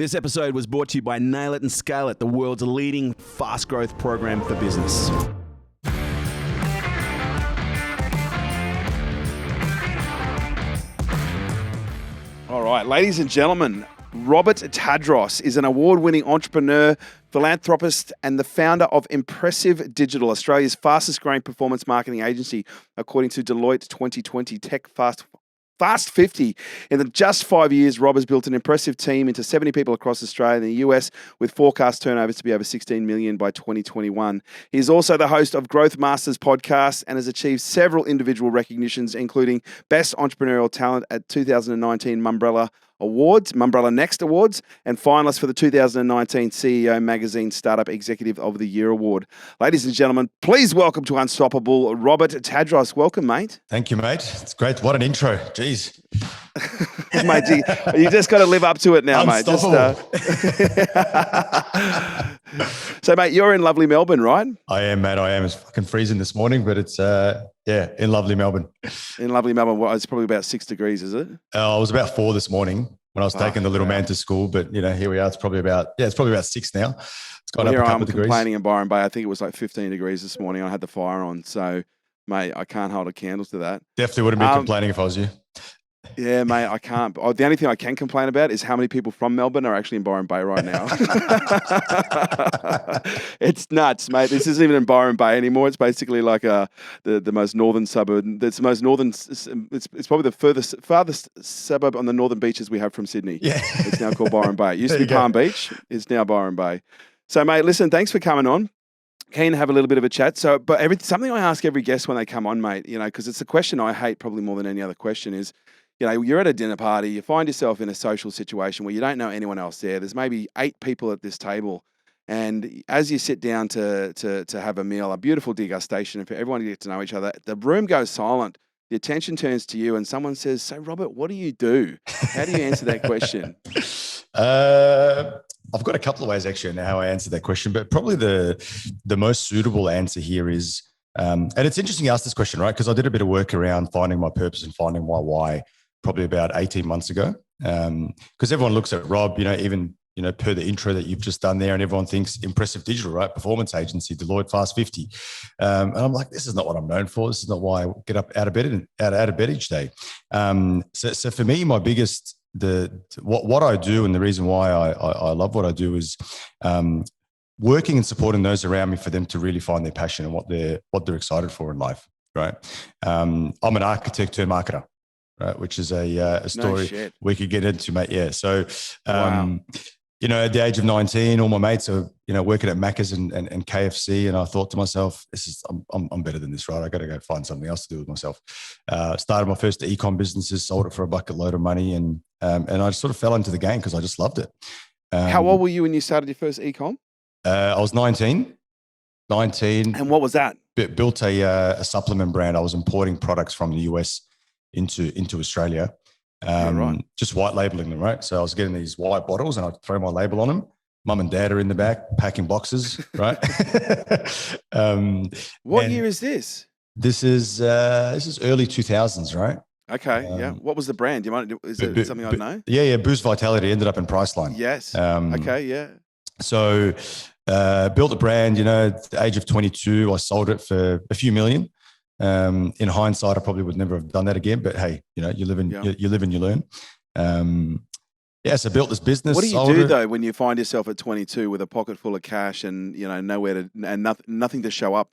This episode was brought to you by Nail It and Scale It, the world's leading fast growth program for business. All right, ladies and gentlemen, Robert Tadros is an award-winning entrepreneur, philanthropist, and the founder of Impressive Digital, Australia's fastest-growing performance marketing agency, according to Deloitte 2020 Tech Fast 50. In just 5 years, Rob has built an impressive team into 70 people across Australia and the US, with forecast turnovers to be over 16 million by 2021. He is also the host of Growth Masters podcast and has achieved several individual recognitions, including Best Entrepreneurial Talent at 2019 MumbrellaNext Awards, and finalist for the 2019 CEO Magazine Startup Executive of the Year Award. Ladies and gentlemen, please welcome to Unstoppable, Robert Tadros. Welcome, mate. Thank you, mate. It's great. What an intro. Jeez. Mate, you just got to live up to it now, mate. So, mate, you're in lovely Melbourne, right? I am, mate. I am. It's fucking freezing this morning, but it's, in lovely Melbourne. In lovely Melbourne. Well, it's probably about 6 degrees, is it? I was about 4 this morning when I was taking the little man to school, but, here we are. It's probably about 6 now. It's gone up a couple of degrees. Complaining in Byron Bay. I think it was like 15 degrees this morning. I had the fire on. So, mate, I can't hold a candle to that. Definitely wouldn't be complaining if I was you. Yeah, mate, I can't. The only thing I can complain about is how many people from Melbourne are actually in Byron Bay right now. It's nuts, mate. This isn't even in Byron Bay anymore. It's basically like the most northern suburb. It's the most northern. It's probably the farthest suburb on the northern beaches we have from Sydney. Yeah, it's now called Byron Bay. It used to be Palm Beach. It's now Byron Bay. So, mate, listen. Thanks for coming on. Keen to have a little bit of a chat. So, but something I ask every guest when they come on, mate. Because it's a question I hate probably more than any other question is. You're at a dinner party, you find yourself in a social situation where you don't know anyone else there. There's maybe 8 people at this table. And as you sit down to have a meal, a beautiful degustation, and for everyone to get to know each other, the room goes silent. The attention turns to you and someone says, "So, Robert, what do you do?" How do you answer that question? I've got a couple of ways actually now how I answer that question, but probably the most suitable answer here is, and it's interesting you asked this question, right? Because I did a bit of work around finding my purpose and finding my why. Probably about 18 months ago. Because everyone looks at Rob, even per the intro that you've just done there, and everyone thinks Impressive Digital, right? Performance agency, Deloitte Fast 50. And I'm like, this is not what I'm known for. This is not why I get up out of bed each day. So for me, my biggest, what I do and the reason why I love what I do is working and supporting those around me for them to really find their passion and what they're excited for in life, right? I'm an architect turned marketer. Right, which is a story we could get into, mate. Yeah. So, wow. At the age of 19, all my mates are, working at Macca's and KFC. And I thought to myself, I'm better than this, right? I got to go find something else to do with myself. Started my first e-com businesses, sold it for a bucket load of money. And I just sort of fell into the game because I just loved it. How old were you when you started your first e-com? I was 19. And what was that? Built a supplement brand. I was importing products from the US into Australia, right. Just white labeling them, right? So I was getting these white bottles and I'd throw my label on them. Mum and dad are in the back packing boxes, right? What year is this? This is early 2000s, right? Okay, yeah. What was the brand? Is it something I know? Yeah. Boost Vitality ended up in Priceline. Yes. Okay, yeah. So built a brand, at the age of 22, I sold it for a few million. In hindsight, I probably would never have done that again. But hey, you live and you learn. So built this business. What do you do though when you find yourself at 22 with a pocket full of cash and nowhere to and nothing to show up?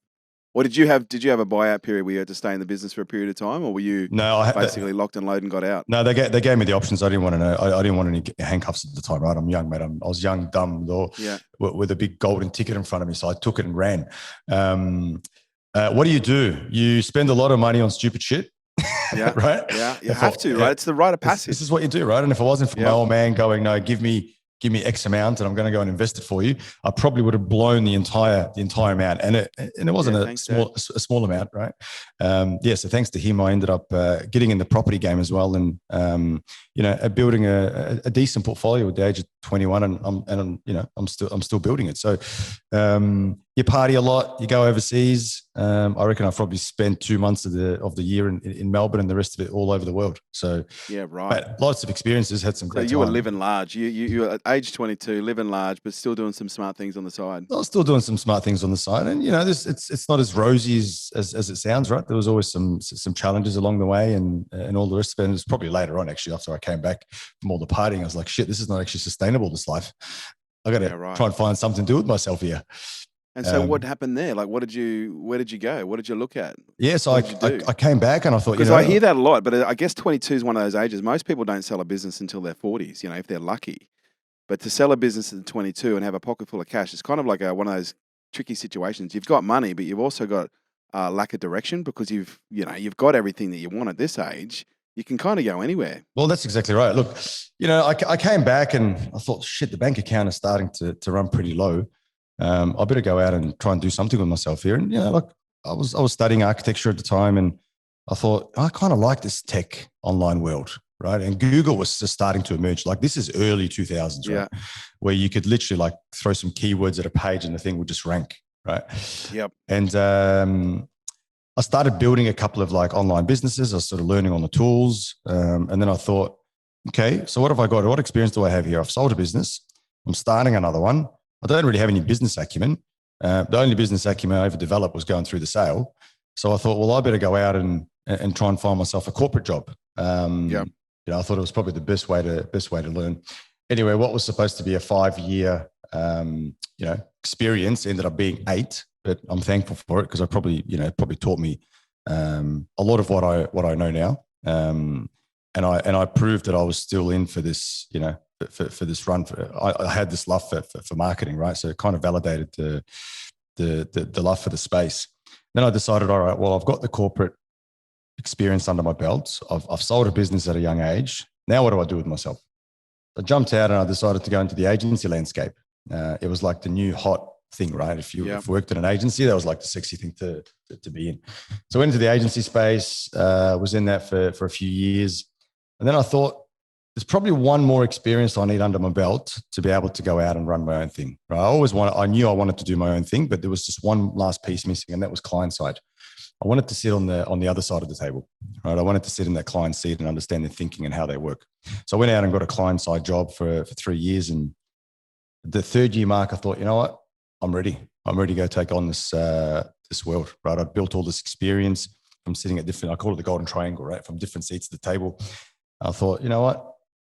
Or did you have a buyout period where you had to stay in the business for a period of time, or were you basically locked and loaded and got out? No, they gave me the options. I didn't want to know. I didn't want any handcuffs at the time, right? I'm young, mate. I was young, dumb, with a big golden ticket in front of me, so I took it and ran. What do? You spend a lot of money on stupid shit. Yeah. Right? Yeah. You have to, right? It's the rite of passage. This is what you do, right? And if it wasn't for my old man going, no, give me X amount and I'm going to go and invest it for you, I probably would have blown the entire amount. And it wasn't a small amount, right? So thanks to him, I ended up getting in the property game as well and, building a decent portfolio at the age of 21 and I'm still building it. So, you party a lot, you go overseas. I reckon I've probably spent 2 months of the year in Melbourne and the rest of it all over the world. So, Yeah, right. but lots of experiences, had some So great you were time. living large. You were at age 22, living large, but still doing some smart things on the side. I was still doing some smart things on the side, and it's not as rosy as it sounds, right? There was always some challenges along the way, and all the rest of it. And it was probably later on, actually, after I came back from all the partying, I was like, shit, this is not actually sustainable. This life, I got to try and find something to do with myself here. And so what happened there? Like, where did you go? What did you look at? Yeah, so I came back and I thought, because I hear that a lot, but I guess 22 is one of those ages. Most people don't sell a business until their 40s, if they're lucky. But to sell a business at 22 and have a pocket full of cash, it's kind of like one of those tricky situations. You've got money, but you've also got lack of direction because you've got everything that you want at this age. You can kind of go anywhere. Well, that's exactly right. Look, I came back and I thought, shit, the bank account is starting to run pretty low. I better go out and try and do something with myself here. And look, I was studying architecture at the time, and I thought I kind of like this tech online world, right? And Google was just starting to emerge. Like this is early 2000s, right? Where you could literally like throw some keywords at a page and the thing would just rank, right? Yep. And I started building a couple of like online businesses. I was sort of learning on the tools, and then I thought, okay, so what have I got? What experience do I have here? I've sold a business. I'm starting another one. I don't really have any business acumen. The only business acumen I ever developed was going through the sale. So I thought, well, I better go out and try and find myself a corporate job. I thought it was probably the best way to learn. Anyway, what was supposed to be a 5-year, experience ended up being 8. But I'm thankful for it because I probably taught me a lot of what I know now. And I proved that I was still in for this, for this run. I had this love for marketing, right? So it kind of validated the love for the space. Then I decided, all right, well, I've got the corporate experience under my belt. I've sold a business at a young age. Now what do I do with myself? I jumped out and I decided to go into the agency landscape. It was like the new hot thing, right? If you worked in an agency, that was like the sexy thing to be in. So I went into the agency space, was in that for a few years. And then I thought, there's probably one more experience I need under my belt to be able to go out and run my own thing. Right? I knew I wanted to do my own thing, but there was just one last piece missing, and that was client side. I wanted to sit on the other side of the table. Right? I wanted to sit in that client seat and understand their thinking and how they work. So I went out and got a client side job for 3 years. And the 3rd year mark, I thought, you know what? I'm ready. I'm ready to go take on this world. Right? I built all this experience from sitting at different, I call it the golden triangle, right? From different seats at the table. I thought, you know what?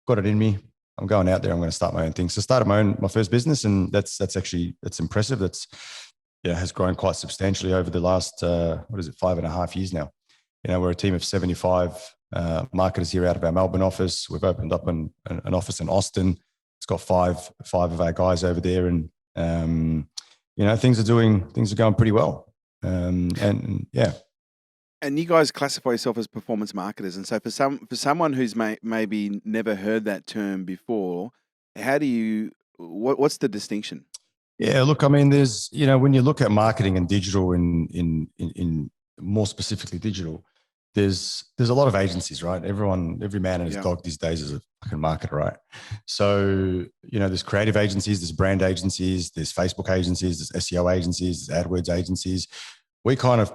Got it in me. I'm going out there. I'm going to start my own thing. So I started my first business, and that's impressive. Has grown quite substantially over the last 5.5 years now. We're a team of 75 marketers here out of our Melbourne office. We've opened up an office in Austin. It's got five of our guys over there, and things are going pretty well. And you guys classify yourself as performance marketers. And so for someone who's maybe never heard that term before, what's the distinction? Yeah, look, I mean, there's, when you look at marketing and digital in more specifically digital, there's a lot of agencies, right? Every man and his dog these days is a fucking marketer, right? So, there's creative agencies, there's brand agencies, there's Facebook agencies, there's SEO agencies, there's AdWords agencies. We kind of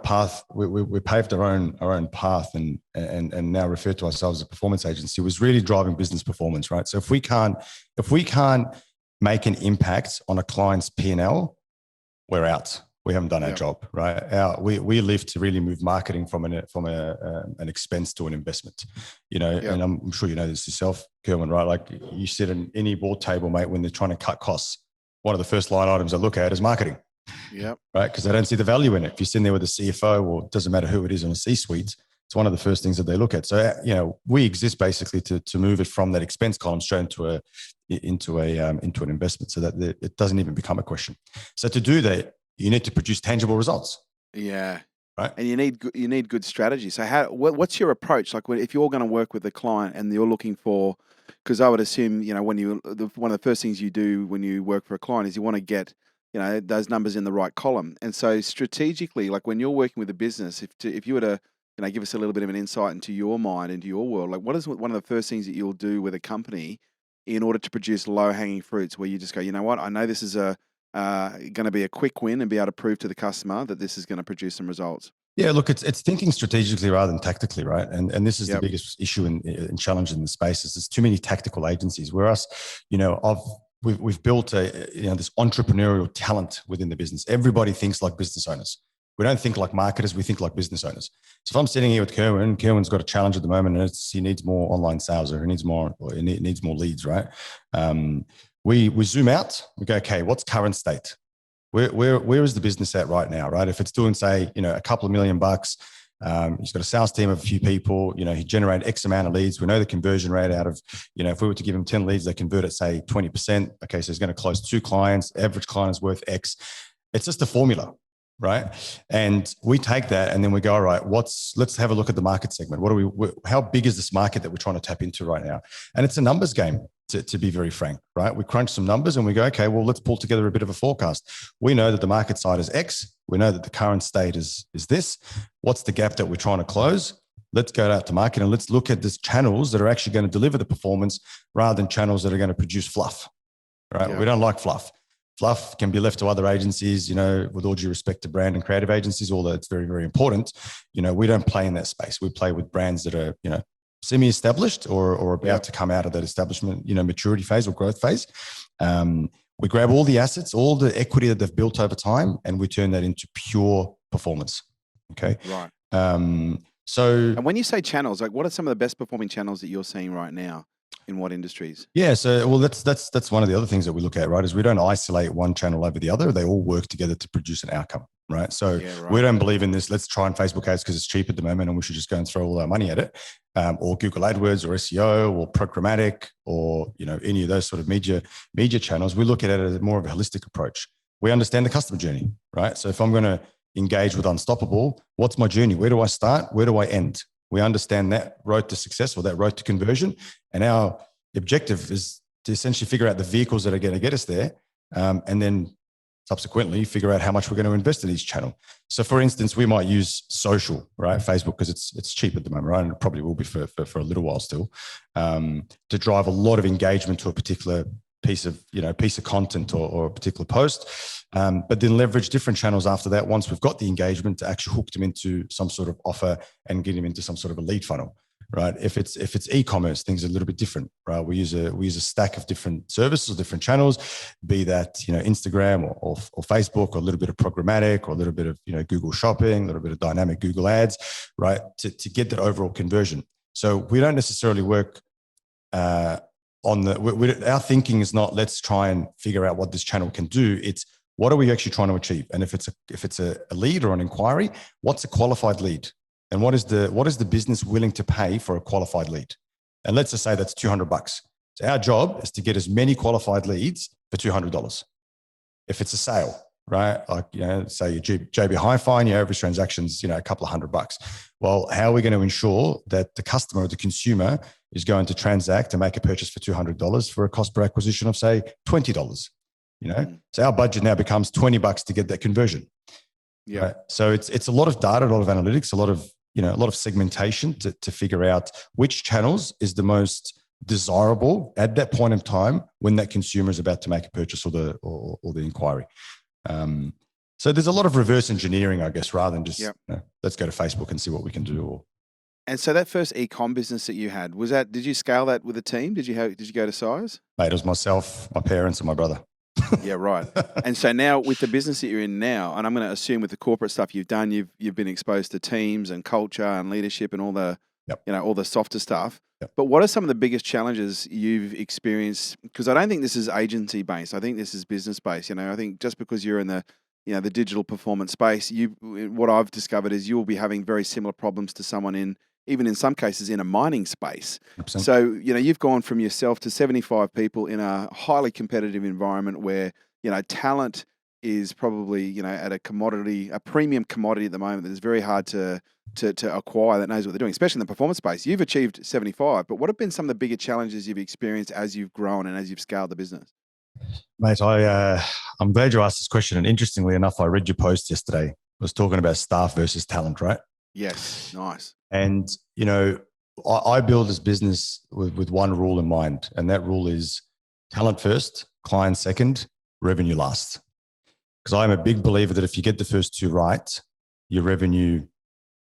we paved our own path and now refer to ourselves as a performance agency. It was really driving business performance, right? So if we can't make an impact on a client's P&L, we're out. We haven't done our job, right? We live to really move marketing from an expense to an investment, And I'm sure you know this yourself, Kerwin, right? Like you sit in any board table, mate, when they're trying to cut costs, one of the first line items I look at is marketing. Yeah. Right. Because they don't see the value in it. If you're sitting there with a CFO, or it doesn't matter who it is on a C-suite, it's one of the first things that they look at. So, we exist basically to move it from that expense column straight into an investment, so that it doesn't even become a question. So to do that, you need to produce tangible results. Yeah. Right. And you need good strategy. So what's your approach? Like if you're going to work with a client and you're looking for, because I would assume, one of the first things you do when you work for a client is you want to get those numbers in the right column. And so strategically, like when you're working with a business, if you were to, give us a little bit of an insight into your mind, into your world, like what is one of the first things that you'll do with a company in order to produce low hanging fruits where you just go, you know what, I know this is a going to be a quick win and be able to prove to the customer that this is going to produce some results? Yeah, look, it's thinking strategically rather than tactically, right? And this is the Yep. biggest issue and challenge in the space is there's too many tactical agencies. Whereas, we've built this entrepreneurial talent within the business. Everybody thinks like business owners. We don't think like marketers. We think like business owners. So if I'm sitting here with Kerwin's got a challenge at the moment, and he needs more online sales, or he needs more leads, right? We zoom out. We go, okay, what's current state? Where is the business at right now, right? If it's doing, say, a couple of $1 million, he's got a sales team of a few people, he generated X amount of leads. We know the conversion rate out of, if we were to give him 10 leads, they convert at, say, 20%. Okay, so he's going to close 2 clients. Average client is worth X. It's just a formula, right? And we take that and then we go, all right, let's have a look at the market segment. How big is this market that we're trying to tap into right now? And it's a numbers game. To be very frank, right? We crunch some numbers and we go, okay, well, let's pull together a bit of a forecast. We know that the market side is X. We know that the current state is this. What's the gap that we're trying to close? Let's go out to market and let's look at these channels that are actually going to deliver the performance rather than channels that are going to produce fluff, right? Yeah. We don't like fluff. Fluff can be left to other agencies, with all due respect to brand and creative agencies, although it's very, very important. We don't play in that space. We play with brands that are, semi-established or about to come out of that establishment, maturity phase or growth phase. We grab all the assets, all the equity that they've built over time, and we turn that into pure performance. Okay. Right. And when you say channels, like what are some of the best performing channels that you're seeing right now? In what industries? Yeah, so that's one of the other things that we look at, right? Is we don't isolate one channel over the other. They all work together to produce an outcome, right? So we don't believe in this. Let's try and Facebook ads because it's cheap at the moment, and we should just go and throw all our money at it, or Google AdWords, or SEO, or programmatic, or any of those sort of media channels. We look at it as more of a holistic approach. We understand the customer journey, right? So if I'm going to engage with Unstoppable, what's my journey? Where do I start? Where do I end? We understand that road to success or that road to conversion. And our objective is to essentially figure out the vehicles that are going to get us there. And then subsequently figure out how much we're going to invest in each channel. So for instance, we might use social, right? Facebook, because it's cheap at the moment, right? And it probably will be for a little while still, to drive a lot of engagement to a particular piece of content or a particular post. But then leverage different channels after that once we've got the engagement to actually hook them into some sort of offer and get them into some sort of a lead funnel, right? If it's e-commerce, things are a little bit different, right? We use a stack of different services, different channels, be that Instagram or Facebook, or a little bit of programmatic, or a little bit of Google Shopping, a little bit of dynamic Google Ads, right? To get that overall conversion. So we don't necessarily work our thinking is not let's try and figure out what this channel can do. It's what are we actually trying to achieve? And if it's a lead or an inquiry, what's a qualified lead? And what is the business willing to pay for a qualified lead? And let's just say that's $200. So our job is to get as many qualified leads for $200. If it's a sale, right? Like, say your JB Hi-Fi and your average transactions, a couple of $100. Well, how are we going to ensure that the customer or the consumer is going to transact and make a purchase for $200 for a cost per acquisition of, say, $20? So our budget now becomes $20 to get that conversion. Yeah. Right? So it's a lot of data, a lot of analytics, a lot of segmentation to figure out which channels is the most desirable at that point in time when that consumer is about to make a purchase or the inquiry. So there's a lot of reverse engineering, I guess, rather than just let's go to Facebook and see what we can do. And so that first e-com business that you had, did you scale that with a team? Did you go to size? Mate, it was myself, my parents, and my brother. Yeah, right. And so now with the business that you're in now, and I'm going to assume with the corporate stuff you've done, you've been exposed to teams and culture and leadership and all the all the softer stuff. Yep. But what are some of the biggest challenges you've experienced? Because I don't think this is agency based. I think this is business based. I think just because you're in the the digital performance space, what I've discovered is you will be having very similar problems to someone even in some cases in a mining space. 100%. So, you've gone from yourself to 75 people in a highly competitive environment where, talent is probably, at a premium commodity at the moment that is very hard to acquire that knows what they're doing, especially in the performance space. You've achieved 75, but what have been some of the bigger challenges you've experienced as you've grown and as you've scaled the business? Mate, I'm glad you asked this question. And interestingly enough, I read your post yesterday. I was talking about staff versus talent, right? Yes, nice. And, I build this business with one rule in mind. And that rule is talent first, client second, revenue last. Because I'm a big believer that if you get the first two right, your revenue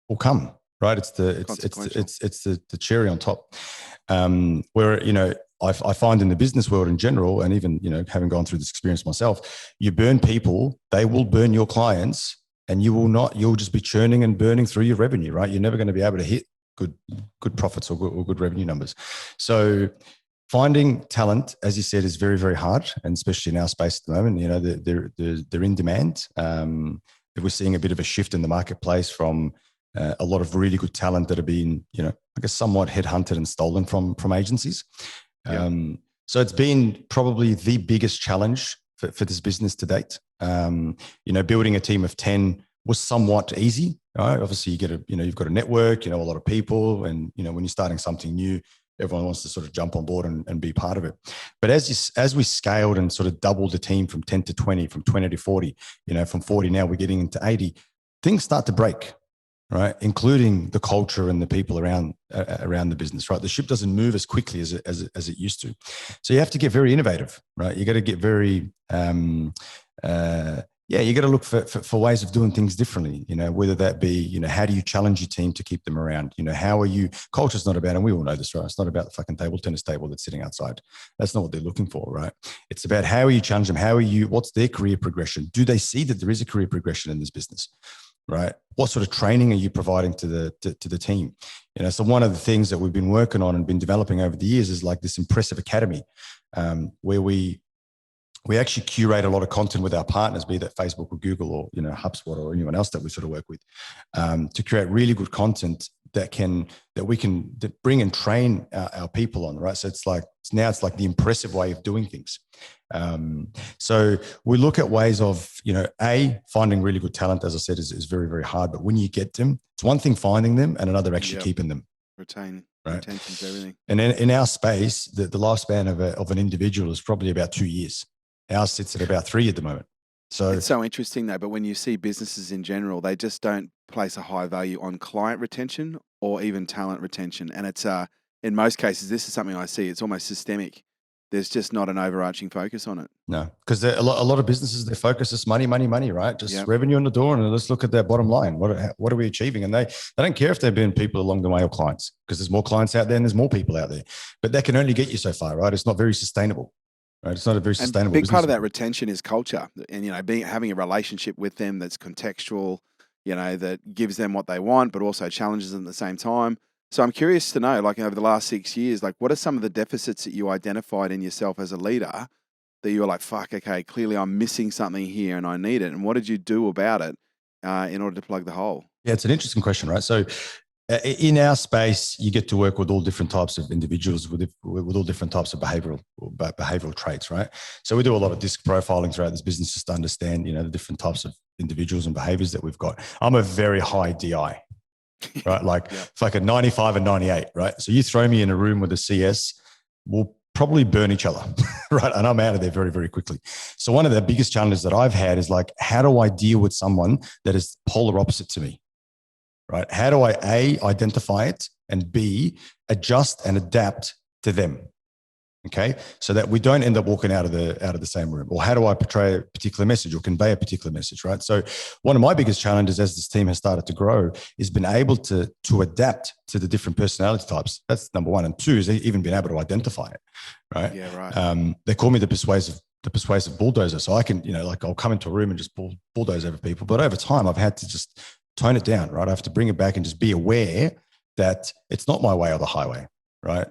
will come. Right? It's the cherry on top. Where I find in the business world in general, and even having gone through this experience myself, you burn people, they will burn your clients, and you will not. You'll just be churning and burning through your revenue. Right? You're never going to be able to hit good profits or good revenue numbers. So finding talent, as you said, is very, very hard, and especially in our space at the moment. They're in demand. We're seeing a bit of a shift in the marketplace from a lot of really good talent that have been, I guess, somewhat headhunted and stolen from agencies. Yeah. So it's been probably the biggest challenge for this business to date. Building a team of 10 was somewhat easy. Right? Obviously, you've got a network, a lot of people, and when you're starting something new, everyone wants to sort of jump on board and be part of it. But as we scaled and sort of doubled the team from 10 to 20, from 20 to 40, from 40 now we're getting into 80, things start to break. Right, including the culture and the people around the business. Right, the ship doesn't move as quickly as it used to, so you have to get very innovative. Right, you got to get very, you got to look for ways of doing things differently. Whether that be, how do you challenge your team to keep them around? How are you? Culture's not about, and we all know this, right? It's not about the fucking tennis table that's sitting outside. That's not what they're looking for, right? It's about how are you challenge them? What's their career progression? Do they see that there is a career progression in this business? Right? What sort of training are you providing to the team? So one of the things that we've been working on and been developing over the years is like this impressive academy, where we actually curate a lot of content with our partners, be that Facebook or Google or HubSpot or anyone else that we sort of work with, to create really good content that we can bring and train our people on. Right? So it's like the impressive way of doing things. So we look at ways of, finding really good talent, as I said, is very, very hard. But when you get them, it's one thing finding them and another actually keeping them. Retention's everything. And in our space, the lifespan of an individual is probably about 2 years. Ours sits at about 3 at the moment. So it's so interesting though, but when you see businesses in general, they just don't place a high value on client retention or even talent retention. And it's in most cases, this is something I see, it's almost systemic. There's just not an overarching focus on it. No, because a lot of businesses, their focus is money, right? Just revenue on the door, and let's look at their bottom line. What are we achieving? And they don't care if they've been people along the way or clients, because there's more clients out there and there's more people out there. But that can only get you so far, right? It's not very sustainable. Right? It's not a very sustainable big business. Part of that retention is culture, and having a relationship with them that's contextual, that gives them what they want, but also challenges them at the same time. So I'm curious to know, like over the last 6 years, like what are some of the deficits that you identified in yourself as a leader that you were like, fuck, okay, clearly I'm missing something here and I need it. And what did you do about it in order to plug the hole? Yeah, it's an interesting question, right? So in our space, you get to work with all different types of individuals with all different types of behavioral traits, right? So we do a lot of disc profiling throughout this business just to understand, the different types of individuals and behaviors that we've got. I'm a very high DI. Right, like it's like a 95 and 98, right? So you throw me in a room with a CS, we'll probably burn each other, right? And I'm out of there very, very quickly. So one of the biggest challenges that I've had is like, how do I deal with someone that is polar opposite to me, right? How do I A, identify it, and B, adjust and adapt to them? Okay, so that we don't end up walking out of the same room. Or how do I portray a particular message or convey a particular message, right? So one of my biggest challenges as this team has started to grow is been able to adapt to the different personality types. That's number one. And two is even been able to identify it, right? Yeah, right. They call me the persuasive bulldozer. So I can, like I'll come into a room and just bulldoze over people. But over time, I've had to just tone it down, right? I have to bring it back and just be aware that it's not my way or the highway, right?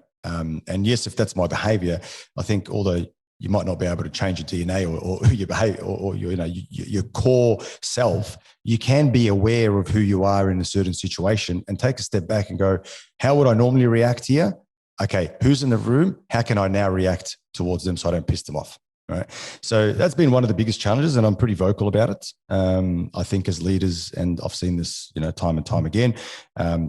And yes, if that's my behavior, I think although you might not be able to change your DNA or your behavior or your core self, you can be aware of who you are in a certain situation and take a step back and go, how would I normally react here? Okay, who's in the room? How can I now react towards them so I don't piss them off? Right. So that's been one of the biggest challenges, and I'm pretty vocal about it. I think as leaders, and I've seen this, time and time again,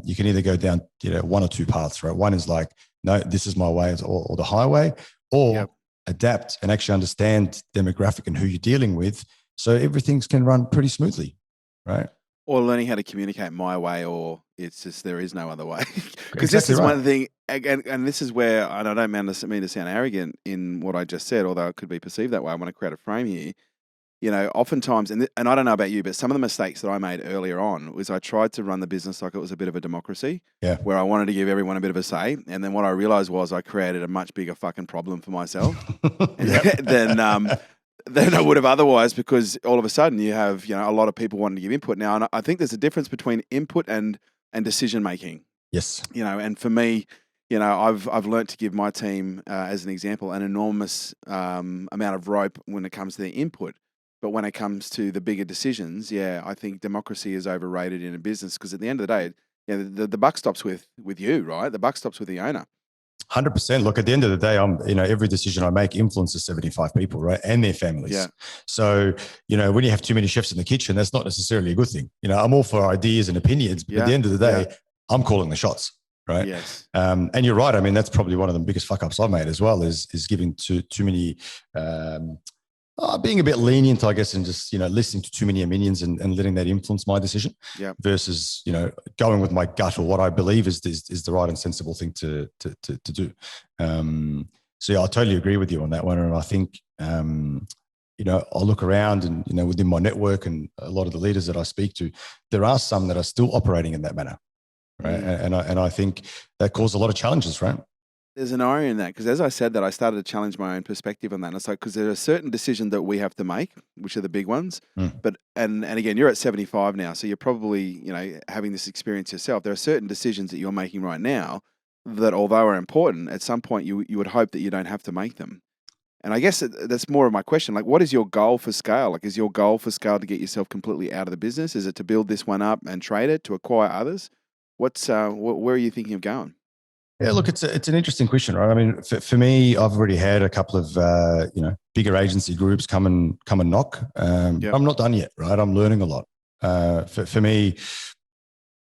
you can either go down, one or two paths, right? One is like, no, this is my way or the highway, or adapt and actually understand demographic and who you're dealing with. So everything can run pretty smoothly, right? Or learning how to communicate my way, or it's just there is no other way. Because this is one thing, and this is where, and I don't mean to sound arrogant in what I just said, although it could be perceived that way. I want to create a frame here. oftentimes, and I don't know about you, but some of the mistakes that I made earlier on was I tried to run the business like it was a bit of a democracy, where I wanted to give everyone a bit of a say. And then what I realized was I created a much bigger fucking problem for myself than I would have otherwise, because all of a sudden you have, a lot of people wanting to give input now. And I think there's a difference between input and decision making. Yes. And for me, I've learnt to give my team, as an example, an enormous amount of rope when it comes to their input. But when it comes to the bigger decisions, I think democracy is overrated in a business, because at the end of the day, the buck stops with you, right? The buck stops with the owner. 100%. Look, at the end of the day, every decision I make influences 75 people, right? And their families. Yeah. So, when you have too many chefs in the kitchen, that's not necessarily a good thing. I'm all for ideas and opinions, but at the end of the day, I'm calling the shots. Right. Yes. And you're right. I mean, that's probably one of the biggest fuck ups I've made as well, is giving too many, being a bit lenient, I guess, and just, listening to too many opinions and letting that influence my decision versus, going with my gut or what I believe is the right and sensible thing to do. So I totally agree with you on that one. And I think, I'll look around and, within my network and a lot of the leaders that I speak to, there are some that are still operating in that manner. Right. And I think that caused a lot of challenges, right? There's an irony in that, because as I said that, I started to challenge my own perspective on that. And it's like, because there are certain decisions that we have to make, which are the big ones. But, and again, you're at 75 now, so you're probably, having this experience yourself. There are certain decisions that you're making right now that, although are important, at some point you would hope that you don't have to make them. And I guess that's more of my question. Like, what is your goal for scale? Like, is your goal for scale to get yourself completely out of the business? Is it to build this one up and trade it, to acquire others? What's where are you thinking of going? Yeah, look, it's an interesting question, right? I mean, for me, I've already had a couple of bigger agency groups come and knock. I'm not done yet, right? I'm learning a lot. For me,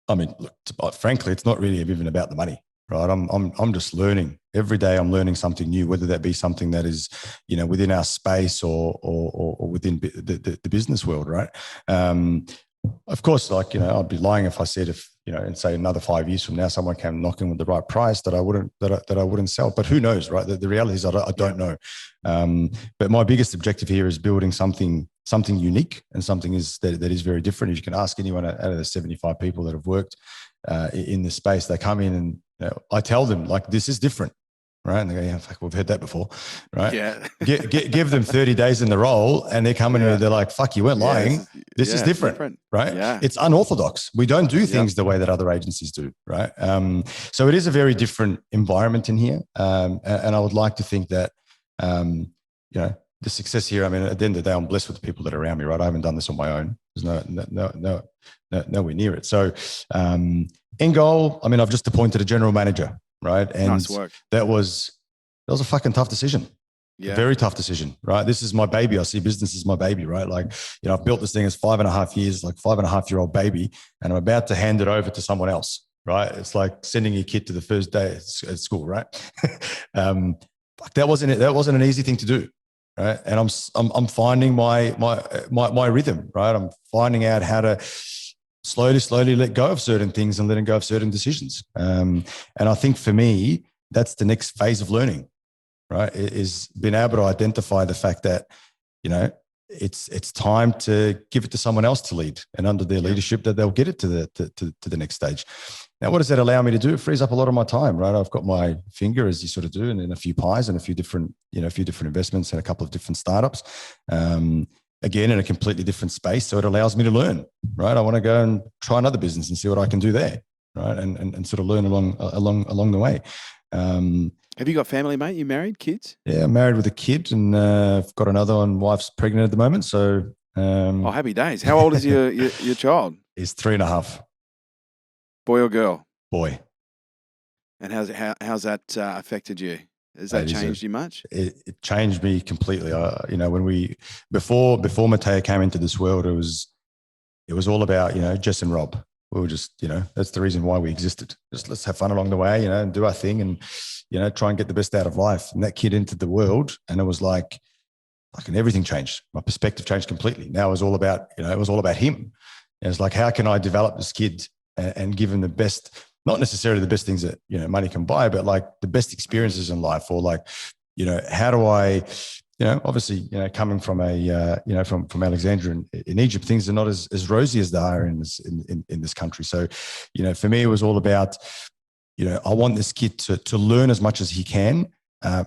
I mean, look, frankly, it's not really even about the money, right? I'm just learning every day. I'm learning something new, whether that be something that is within our space or within the business world, right? Of course, I'd be lying if I said and say another 5 years from now, someone came knocking with the right price that I wouldn't sell. But who knows, right? The reality is I don't know. But my biggest objective here is building something unique and something that is very different. As you can ask anyone out of the 75 people that have worked in this space, they come in and I tell them, like, this is different. Right. And they go, yeah, fuck, we've heard that before. Right. Yeah. Give them 30 days in the role and they're coming in and they're like, fuck, you weren't lying. This is different. Right. Yeah. It's unorthodox. We don't do things the way that other agencies do. Right. So it is a very different environment in here. And I would like to think that, the success here, I mean, at the end of the day, I'm blessed with the people that are around me. Right. I haven't done this on my own. There's nowhere near it. So end goal, I mean, I've just appointed a general manager. Right. And nice work. That was a fucking tough decision. Yeah. A very tough decision. Right. This is my baby. I see business as my baby. Right. Like, I've built this thing as 5.5 years, like 5.5-year-old baby, and I'm about to hand it over to someone else. Right. It's like sending your kid to the first day at school. Right. That wasn't an easy thing to do. Right. And I'm finding my rhythm. Right. I'm finding out how to slowly let go of certain things and letting go of certain decisions. And I think for me, that's the next phase of learning, right? Is being able to identify the fact that, it's time to give it to someone else to lead, and under their leadership that they'll get it to the next stage. Now, what does that allow me to do? It frees up a lot of my time, right? I've got my finger, as you sort of do, and in a few pies and a few different investments and a couple of different startups. Again, in a completely different space. So it allows me to learn, right? I want to go and try another business and see what I can do there, right? And sort of learn along the way. Have you got family, mate? You married, kids? Yeah, I'm married with a kid, and I've got another one. Wife's pregnant at the moment. So, happy days. How old is your child? He's 3.5. Boy or girl? Boy. And how's that affected you? Has that changed you much? It changed me completely. When before Matteo came into this world, it was all about, Jess and Rob. We were just, that's the reason why we existed. Just let's have fun along the way, and do our thing and, try and get the best out of life. And that kid entered the world, and it was like, fucking everything changed. My perspective changed completely. Now it was all about, him. And it's like, how can I develop this kid and give him the best, not necessarily the best things that, money can buy, but like the best experiences in life, or like, how do I obviously, coming from from Alexandria in Egypt, things are not as rosy as they are in this country. So, for me, it was all about, I want this kid to learn as much as he can.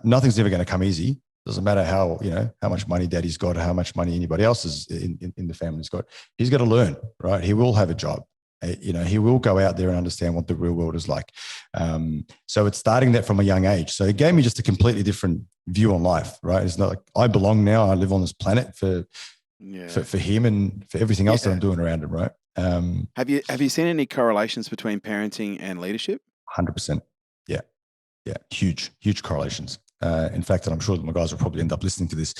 Nothing's ever going to come easy. Doesn't matter how much money daddy's got or how much money anybody else is in the family's got. He's got to learn, right? He will have a job. He will go out there and understand what the real world is like. So it's starting that from a young age. So it gave me just a completely different view on life, right? It's not like I belong now. I live on this planet for him and for everything else that I'm doing around him, right? Have you seen any correlations between parenting and leadership? 100%. Yeah. Huge correlations. In fact, and I'm sure that my guys will probably end up listening to this.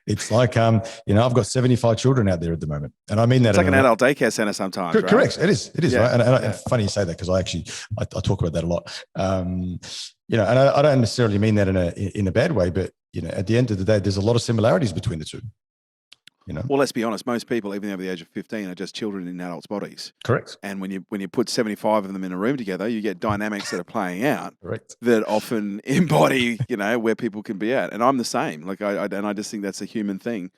It's like, I've got 75 children out there at the moment. And I mean that. It's like an adult daycare center sometimes, right? Correct. It is, right? And funny you say that because I talk about that a lot. And I don't necessarily mean that in a bad way, but, at the end of the day, there's a lot of similarities between the two. Well, let's be honest. Most people, even over the age of 15, are just children in adults' bodies. Correct. And when you put 75 of them in a room together, you get dynamics that are playing out. Correct. That often embody, where people can be at. And I'm the same. Like I just think that's a human thing.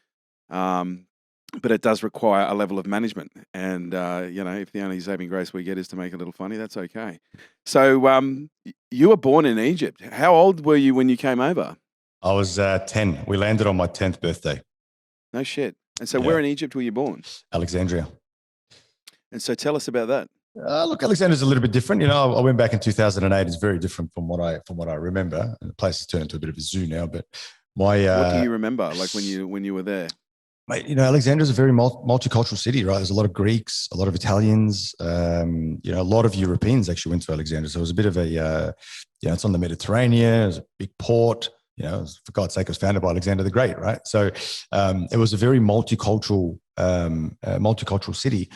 But it does require a level of management. And if the only saving grace we get is to make it a little funny, that's okay. So you were born in Egypt. How old were you when you came over? I was 10. We landed on my 10th birthday. No shit. And so where in Egypt were you born? Alexandria. And so tell us about that. Look, Alexandria's a little bit different. I went back in 2008. It's very different from what I remember. And the place has turned into a bit of a zoo now. But what do you remember, like when you were there? Mate, Alexandria's a very multicultural city, right? There's a lot of Greeks, a lot of Italians, a lot of Europeans actually went to Alexandria. So it was a bit of a, it's on the Mediterranean. It's a big port. For God's sake, it was founded by Alexander the Great, right? So it was a very multicultural city.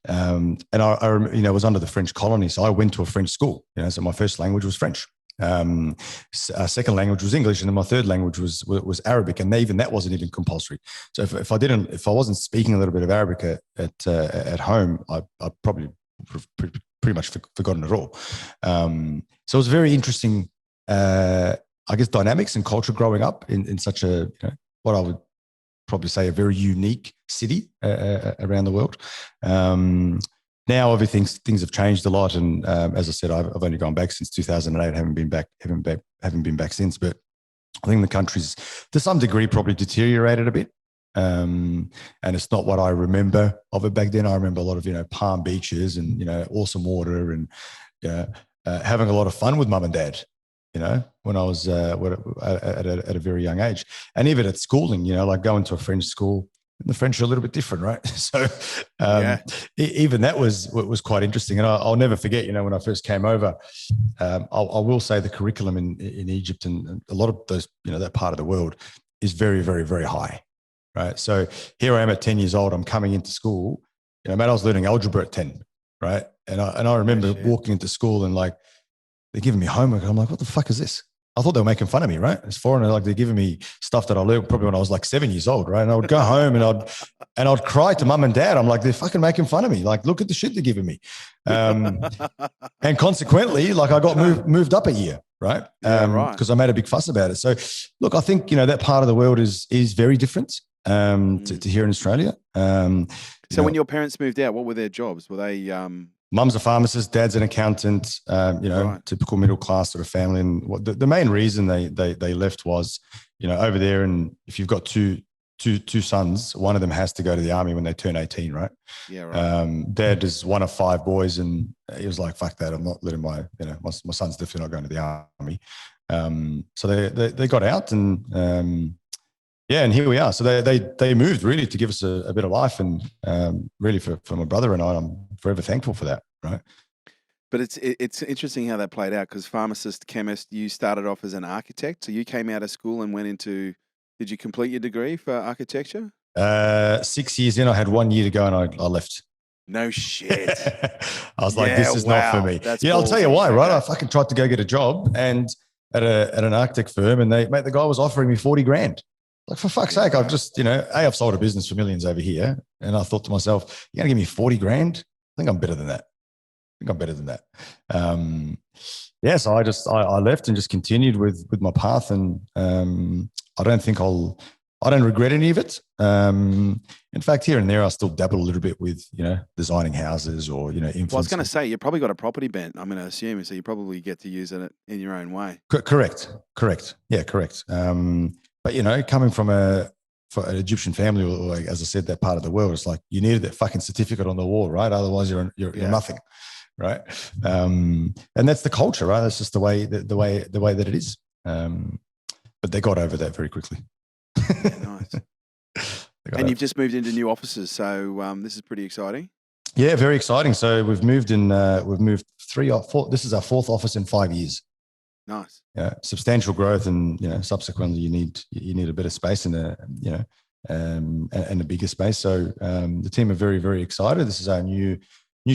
And I was under the French colony. So I went to a French school, so my first language was French. Second language was English, and then my third language was Arabic, and even that wasn't even compulsory. So if I wasn't speaking a little bit of Arabic at home, I probably pretty much forgotten it all. So it was very interesting. I guess dynamics and culture growing up in such a, what I would probably say a very unique city around the world. Now things have changed a lot, and as I said, I've only gone back since 2008. Haven't been back since. But I think the country's to some degree probably deteriorated a bit, and it's not what I remember of it back then. I remember a lot of palm beaches and awesome water and having a lot of fun with mum and dad. When I was at a very young age, and even at schooling, like going to a French school, the French are a little bit different, right? So even that was quite interesting. And I'll never forget, when I first came over, I will say the curriculum in Egypt and a lot of those, that part of the world is very, very, very high, right? So here I am at 10 years old, I'm coming into school, I was learning algebra at 10, right? And I remember walking into school and like, they're giving me homework. I'm like, what the fuck is this? I thought they were making fun of me, right? It's foreign. Like they're giving me stuff that I learned probably when I was like 7 years old, right? And I would go home and I'd cry to mum and dad. I'm like, they're fucking making fun of me. Like, look at the shit they're giving me. And consequently, like I got moved up a year, right? Right. Because I made a big fuss about it. So look, I think, that part of the world is very different to here in Australia. So when your parents moved out, what were their jobs? Were they... Mum's a pharmacist, dad's an accountant, right. Typical middle class sort of family. And what the main reason they left was, over there, and if you've got two sons, one of them has to go to the army when they turn 18, right? Yeah, right. Dad is one of 5 boys, and he was like, fuck that, I'm not letting my son's definitely not going to the army. So they got out and and here we are. So they moved really to give us a bit of life, and really for my brother and I'm forever thankful for that, right? But it's interesting how that played out, because pharmacist, chemist, you started off as an architect. So you came out of school and went into, did you complete your degree for architecture? 6 years in, I had 1 year to go and I left. No shit. I was like, this is not for me. That's I'll tell you why, right? I fucking tried to go get a job and at an architect firm, and the guy was offering me 40 grand. Like, for fuck's sake, I've just, I've sold a business for millions over here. And I thought to myself, you're going to give me 40 grand? I think I'm better than that. yeah, so I left and just continued with my path, and I don't regret any of it. In fact, here and there, I still dabble a little bit with, designing houses or, influencing. Well, I was going to say, you've probably got a property bent, I'm going to assume, so you probably get to use it in your own way. Correct. Yeah, correct. But, coming from an Egyptian family, or like, as I said, that part of the world, it's like you needed that fucking certificate on the wall, right? Otherwise, you're nothing, right? And that's the culture, right? That's just the way that it is. But they got over that very quickly. Yeah, nice. And you've just moved into new offices, so this is pretty exciting. Yeah, very exciting. So we've moved 3 or 4. This is our 4th office in 5 years. Nice. Yeah, substantial growth, and subsequently you need a bit of space and a bigger space. So the team are very, very excited. This is our new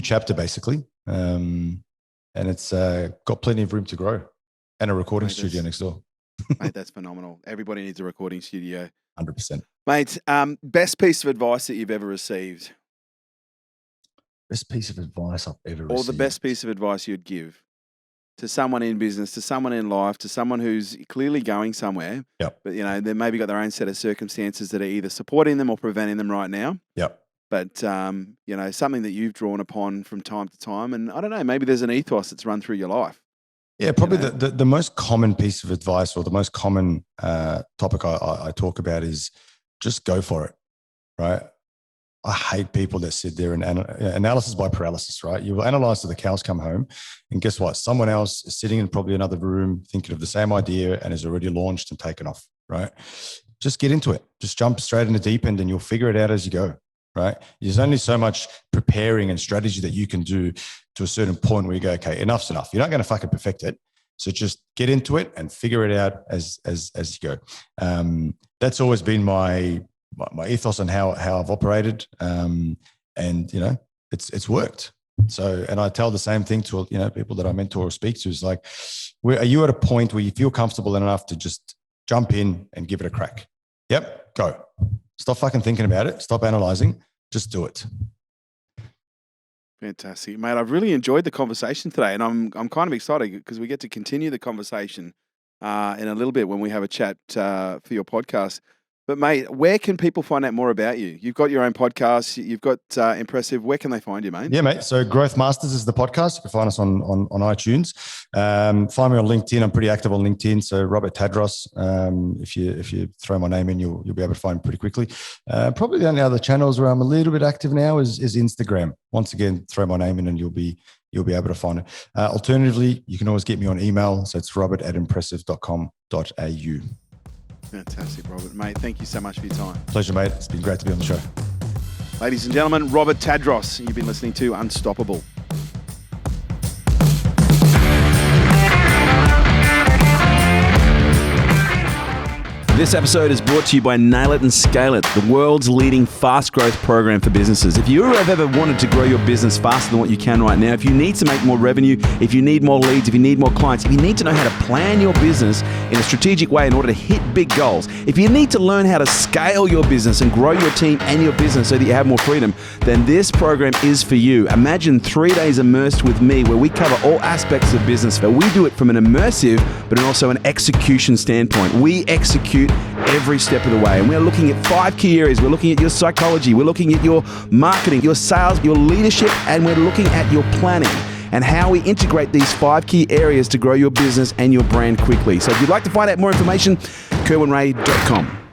chapter, basically, and it's got plenty of room to grow, and a recording studio next door. Mate, that's phenomenal. Everybody needs a recording studio. 100%. Mate, best piece of advice that you've ever received? Best piece of advice I've ever received. Or the best piece of advice you'd give to someone in business, to someone in life, to someone who's clearly going somewhere. Yep. But, they maybe got their own set of circumstances that are either supporting them or preventing them right now. Yep. But, something that you've drawn upon from time to time. And I don't know, maybe there's an ethos that's run through your life. Yeah, probably the most common piece of advice, or the most common topic I talk about, is just go for it, right? I hate people that sit there and analysis by paralysis, right? You will analyze till the cows come home, and guess what? Someone else is sitting in probably another room thinking of the same idea and has already launched and taken off, right? Just get into it. Just jump straight in the deep end, and you'll figure it out as you go, right? There's only so much preparing and strategy that you can do to a certain point where you go, okay, enough's enough. You're not going to fucking perfect it. So just get into it and figure it out as you go. That's always been my ethos on how I've operated. And it's worked. So, and I tell the same thing to, people that I mentor or speak to, is like, are you at a point where you feel comfortable enough to just jump in and give it a crack? Yep. Go. Stop fucking thinking about it. Stop analyzing. Just do it. Fantastic, mate. I've really enjoyed the conversation today, and I'm kind of excited because we get to continue the conversation in a little bit when we have a chat for your podcast. But mate, where can people find out more about you? You've got your own podcast. You've got Impressive. Where can they find you, mate? Yeah, mate. So Growth Masters is the podcast. You can find us on iTunes. Find me on LinkedIn. I'm pretty active on LinkedIn. So Robert Tadros. If you throw my name in, you'll be able to find me pretty quickly. Probably the only other channels where I'm a little bit active now is Instagram. Once again, throw my name in and you'll be able to find it. Alternatively, you can always get me on email. So it's robert@impressive.com.au. Fantastic, Robert. Mate, thank you so much for your time. Pleasure, mate. It's been great to be on the show. Ladies and gentlemen, Robert Tadros. You've been listening to Unstoppable. This episode is brought to you by Nail It and Scale It, the world's leading fast growth program for businesses. If you have ever wanted to grow your business faster than what you can right now, if you need to make more revenue, if you need more leads, if you need more clients, if you need to know how to plan your business in a strategic way in order to hit big goals, if you need to learn how to scale your business and grow your team and your business so that you have more freedom, then this program is for you. Imagine 3 days immersed with me where we cover all aspects of business, but we do it from an immersive but also an execution standpoint. We execute every step of the way, and we're looking at 5 key areas. We're looking at your psychology, we're looking at your marketing, your sales, your leadership, and we're looking at your planning and how we integrate these 5 key areas to grow your business and your brand quickly. So if you'd like to find out more information, kerwinray.com.